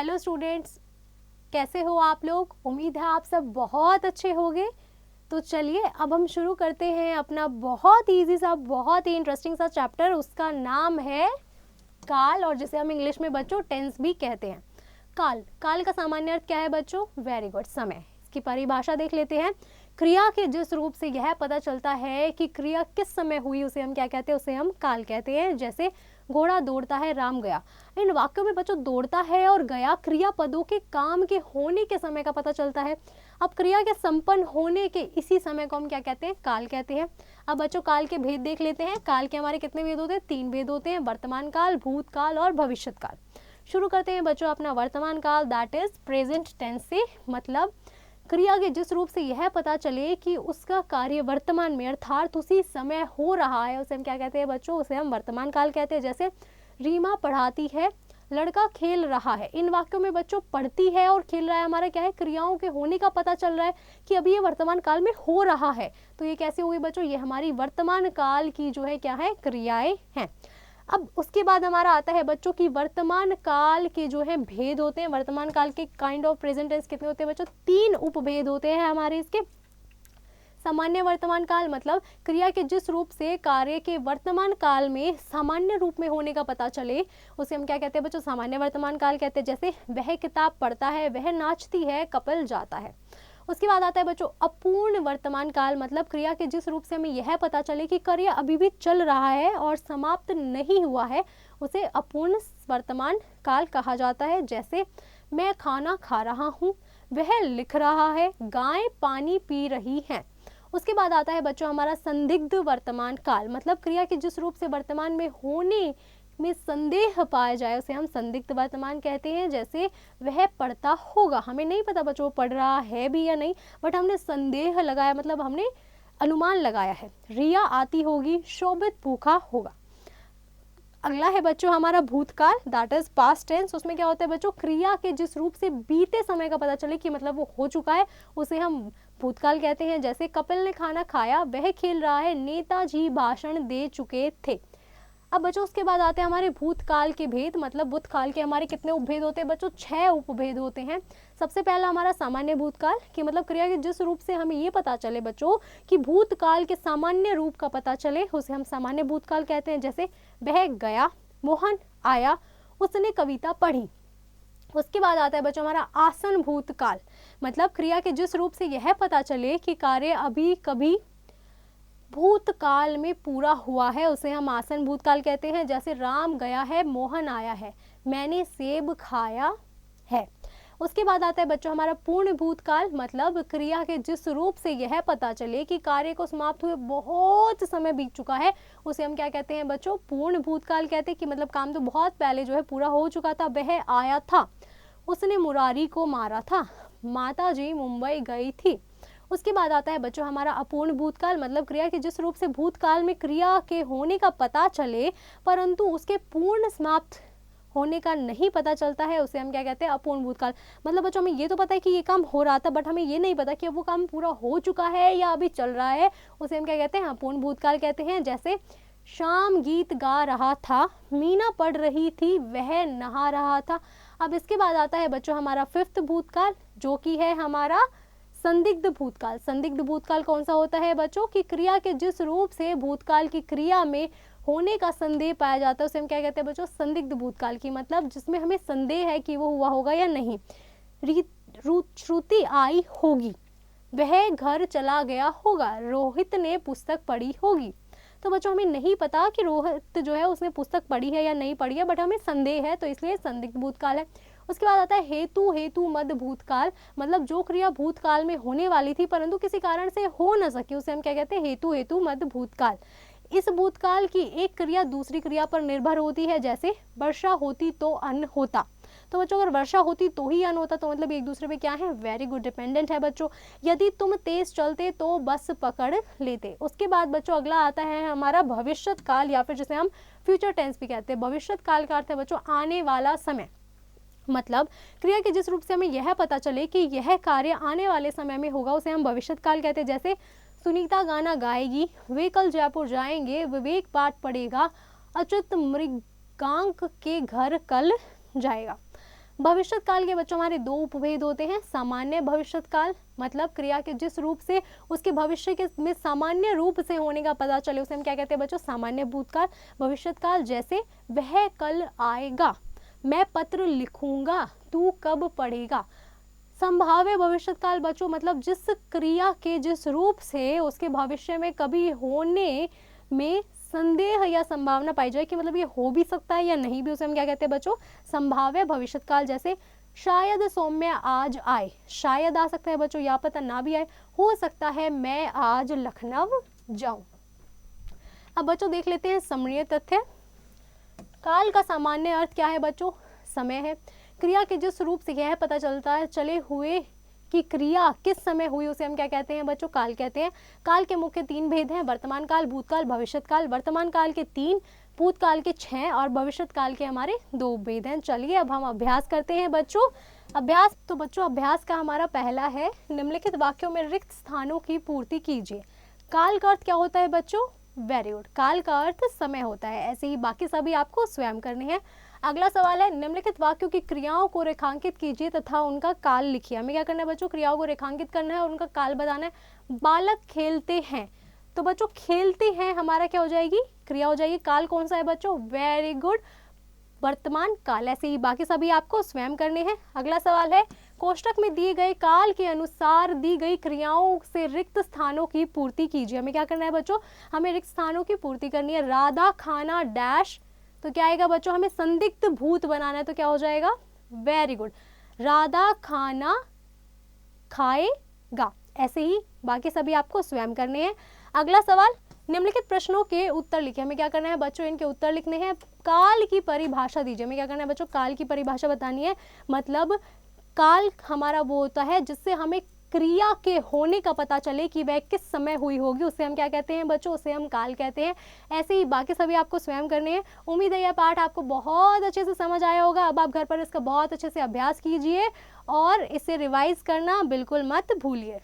Hello students, कैसे हो आप लोग। उम्मीद है आप सब बहुत अच्छे होंगे। तो चलिए अब हम शुरू करते हैं अपना बहुत इजी सा, बहुत ही इंटरेस्टिंग सा चैप्टर। उसका नाम है काल, और जिसे हम इंग्लिश में बच्चों टेंस भी कहते हैं। काल, काल का सामान्य अर्थ क्या है बच्चों? वेरी गुड, समय। इसकी परिभाषा देख लेते हैं। क्रिया के जिस रूप से यह पता चलता है कि क्रिया किस समय हुई, उसे हम क्या कहते हैं? उसे हम काल कहते हैं। जैसे घोड़ा दौड़ता है, राम गया। इन वाक्यों में बच्चों दौड़ता है और गया क्रिया पदों के काम के होने के समय का पता चलता है। अब क्रिया के संपन्न होने के इसी समय को हम क्या कहते हैं? काल कहते हैं। अब बच्चों काल के भेद देख लेते हैं। काल के हमारे कितने भेद होते हैं? 3 भेद होते हैं, वर्तमान काल, भूतकाल और भविष्यत काल। शुरू करते हैं बच्चों अपना वर्तमान काल, दैट इज प्रेजेंट टेंस से। मतलब क्रिया के जिस रूप से यह पता चले कि उसका कार्य वर्तमान में अर्थात उसी समय हो रहा है, उसे हम क्या कहते हैं बच्चों? उसे हम वर्तमान काल कहते हैं। जैसे रीमा पढ़ाती है, लड़का खेल रहा है। इन वाक्यों में बच्चों पढ़ती है और खेल रहा है हमारा क्या है? क्रियाओं के होने का पता चल रहा है कि अभी ये वर्तमान काल में हो रहा है। तो ये कैसे हुई बच्चों? ये हमारी वर्तमान काल की जो है क्या है? क्रियाएं हैं। अब उसके बाद हमारा आता है बच्चों की वर्तमान काल के जो है भेद होते हैं। वर्तमान काल के काइंड ऑफ प्रेजेंट टेंस कितने होते हैं बच्चों? 3 उपभेद होते हैं हमारे इसके। सामान्य वर्तमान काल मतलब क्रिया के जिस रूप से कार्य के वर्तमान काल में सामान्य रूप में होने का पता चले, उसे हम क्या कहते हैं बच्चों? सामान्य वर्तमान काल कहते हैं। जैसे वह किताब पढ़ता है, वह नाचती है, कपल जाता है। उसके बाद आता है बच्चों अपूर्ण वर्तमान काल। मतलब क्रिया के जिस रूप से हमें यह पता चले कि कार्य अभी भी चल रहा है और समाप्त नहीं हुआ है, उसे अपूर्ण वर्तमान काल कहा जाता है। जैसे मैं खाना खा रहा हूँ, वह लिख रहा है, गाय पानी पी रही है। उसके बाद आता है बच्चों हमारा संदिग्ध वर्तमान काल। मतलब क्रिया के जिस रूप से वर्तमान में होने में संदेह पाया जाए, उसे हम संदिग्ध वर्तमान कहते हैं। जैसे वह पढ़ता होगा, हमें नहीं पता बच्चों वो पढ़ रहा है भी या नहीं, बट हमने संदेह लगाया, मतलब हमने अनुमान लगाया है। रिया आती होगी, शोभित भूखा होगा। अगला है बच्चों हमारा भूतकाल, दैट इज पास्ट टेंस। उसमें क्या होता है बच्चों? क्रिया के जिस रूप से बीते समय का पता चले कि मतलब वो हो चुका है, उसे हम भूतकाल कहते हैं। जैसे कपिल ने खाना खाया, वह खेल रहा है, नेताजी भाषण दे चुके थे। अब बच्चों उसके बाद आते हैं हमारे भूतकाल के भेद। मतलब भूतकाल के हमारे कितने उपभेद होते हैं बच्चों? 6 उपभेद होते हैं। सबसे पहला हमारा सामान्य भूतकाल कि मतलब क्रिया के जिस रूप से हमें ये पता चले बच्चों कि भूतकाल के सामान्य रूप का पता चले, उसे हम सामान्य भूतकाल कहते हैं। जैसे वह गया, मोहन आया, उसने कविता पढ़ी। उसके बाद आता है बच्चों हमारा आसन भूतकाल। मतलब क्रिया के जिस रूप से यह पता चले कि कार्य अभी कभी भूतकाल में पूरा हुआ है, उसे हम आसन भूतकाल कहते हैं। जैसे राम गया है, मोहन आया है, मैंने सेब खाया है। उसके बाद आता है बच्चों हमारा पूर्ण भूतकाल। मतलब क्रिया के जिस रूप से यह पता चले कि कार्य को समाप्त हुए बहुत समय बीत चुका है, उसे हम क्या कहते हैं बच्चों? पूर्ण भूतकाल कहते हैं। कि मतलब काम तो बहुत पहले जो है पूरा हो चुका था। वह आया था, उसने मुरारी को मारा था, माता जी मुंबई गई थी। उसके बाद आता है बच्चों हमारा अपूर्ण भूतकाल। मतलब क्रिया के जिस रूप से भूतकाल में क्रिया के होने का पता चले परंतु उसके पूर्ण समाप्त होने का नहीं पता चलता है, उसे हम क्या कहते हैं? अपूर्ण भूतकाल। मतलब बच्चों हमें ये तो पता है कि ये काम हो रहा था, बट हमें ये नहीं पता कि अब वो काम पूरा हो चुका है या अभी चल रहा है, उसे हम क्या कहते हैं? अपूर्ण भूतकाल कहते हैं। जैसे शाम गीत गा रहा था, मीना पढ़ रही थी, वह नहा रहा था। अब इसके बाद आता है बच्चों हमारा 5th भूतकाल, जो कि है हमारा संदिग्ध भूतकाल। संदिग्ध भूतकाल कौन सा होता है बच्चों? कि क्रिया के जिस रूप से भूतकाल की क्रिया में होने का संदेह पाया जाता है, उसे हम क्या कहते हैं बच्चों? संदिग्ध भूतकाल की। मतलब जिसमें हमें संदेह है कि वो हुआ होगा या नहीं। श्रुति आई होगी, वह घर चला गया होगा, रोहित ने पुस्तक पढ़ी होगी। तो बच्चों हमें नहीं पता कि रोहित जो है उसने पुस्तक पढ़ी है या नहीं पढ़ी है, बट हमें संदेह है, तो इसलिए संदिग्ध भूतकाल है। उसके बाद आता है हेतु हेतु मद भूतकाल। मतलब जो क्रिया भूतकाल में होने वाली थी परंतु किसी कारण से हो न सकी, उसे हम क्या कहते हैं? हेतु हेतु मद भूतकाल। इस भूतकाल की एक क्रिया दूसरी क्रिया पर निर्भर होती है। जैसे वर्षा होती तो अन्न होता। तो बच्चों अगर वर्षा होती तो ही अन्न होता, तो मतलब एक दूसरे पे क्या है? वेरी गुड, डिपेंडेंट है बच्चों। यदि तुम तेज चलते तो बस पकड़ लेते। उसके बाद बच्चों अगला आता है हमारा भविष्यत काल, या फिर जिसे हम फ्यूचर टेंस भी कहते हैं। भविष्यत काल का अर्थ है बच्चों आने वाला समय। मतलब क्रिया के जिस रूप से हमें यह पता चले कि यह कार्य आने वाले समय में होगा, उसे हम भविष्यत काल कहते हैं। जैसे सुनीता गाना गाएगी, वे कल जयपुर जाएंगे, विवेक पाठ पढ़ेगा, अच्युत मृगांक के घर कल जाएगा। भविष्यत काल के बच्चों हमारे दो उपभेद होते हैं। सामान्य भविष्यत काल मतलब क्रिया के जिस रूप से उसके भविष्य के में सामान्य रूप से होने का पता चले उसे हम क्या कहते हैं बच्चों, सामान्य भूतकाल। भविष्यत काल जैसे वह कल आएगा, मैं पत्र लिखूंगा, तू कब पढ़ेगा। संभाव्य भविष्यत काल बच्चों मतलब जिस क्रिया के जिस रूप से उसके भविष्य में कभी होने में संदेह या संभावना पाई जाए कि मतलब ये हो भी सकता है या नहीं भी, उसे हम क्या कहते हैं बच्चों, संभाव्य भविष्यत काल। जैसे शायद सौम्य आज आए, शायद आ सकता है बच्चों, या पता ना भी आए, हो सकता है मैं आज लखनऊ जाऊं। अब बच्चों देख लेते हैं समणीय तथ्य। काल का सामान्य अर्थ क्या है बच्चों, समय है। क्रिया के जिस रूप से यह पता चलता है चले हुए कि क्रिया किस समय हुई उसे हम क्या कहते हैं बच्चों, काल कहते हैं। काल के मुख्य 3 भेद हैं, वर्तमान काल, भूतकाल, भविष्यत काल। वर्तमान काल के 3, भूतकाल के 6 और भविष्यत काल के हमारे 2 भेद हैं। चलिए अब हम अभ्यास करते हैं बच्चों। अभ्यास तो बच्चों अभ्यास का हमारा पहला है, निम्नलिखित वाक्यों में रिक्त स्थानों की पूर्ति कीजिए। काल का अर्थ क्या होता है बच्चों, वेरी गुड, काल का अर्थ समय होता है। ऐसे ही बाकी सभी आपको स्वयं करने हैं। अगला सवाल है, निम्नलिखित वाक्यों की क्रियाओं को रेखांकित कीजिए तथा उनका काल लिखिए। हमें क्या करना है बच्चों, क्रियाओं को रेखांकित करना है और उनका काल बताना है। बालक खेलते हैं, तो बच्चों खेलते हैं हमारा क्या हो जाएगी, क्रिया हो जाएगी। काल कौन सा है बच्चों, वेरी गुड, वर्तमान काल। ऐसे ही बाकी सभी आपको स्वयं करने हैं। अगला सवाल है, कोष्टक में दिए गए काल के अनुसार दी गई क्रियाओं से रिक्त स्थानों की पूर्ति कीजिए। हमें क्या करना है बच्चों, हमें रिक्त स्थानों की पूर्ति करनी है। राधा खाना डैश, तो क्या आएगा बच्चों, हमें संदिग्ध भूत बनाना है, तो क्या हो जाएगा, वेरी गुड, राधा खाना खाएगा। ऐसे ही बाकी सभी आपको स्वयं करने हैं। अगला सवाल, निम्नलिखित प्रश्नों के उत्तर लिखिए। हमें क्या करना है बच्चों, इनके उत्तर लिखने हैं। काल की परिभाषा दीजिए। हमें क्या करना है बच्चों, काल की परिभाषा बतानी है। मतलब काल हमारा वो होता है जिससे हमें क्रिया के होने का पता चले कि वह किस समय हुई होगी, उसे हम क्या कहते हैं बच्चों, उसे हम काल कहते हैं। ऐसे ही बाकी सभी आपको स्वयं करने हैं। उम्मीद है यह पाठ आपको बहुत अच्छे से समझ आया होगा। अब आप घर पर इसका बहुत अच्छे से अभ्यास कीजिए और इसे रिवाइज करना बिल्कुल मत भूलिए।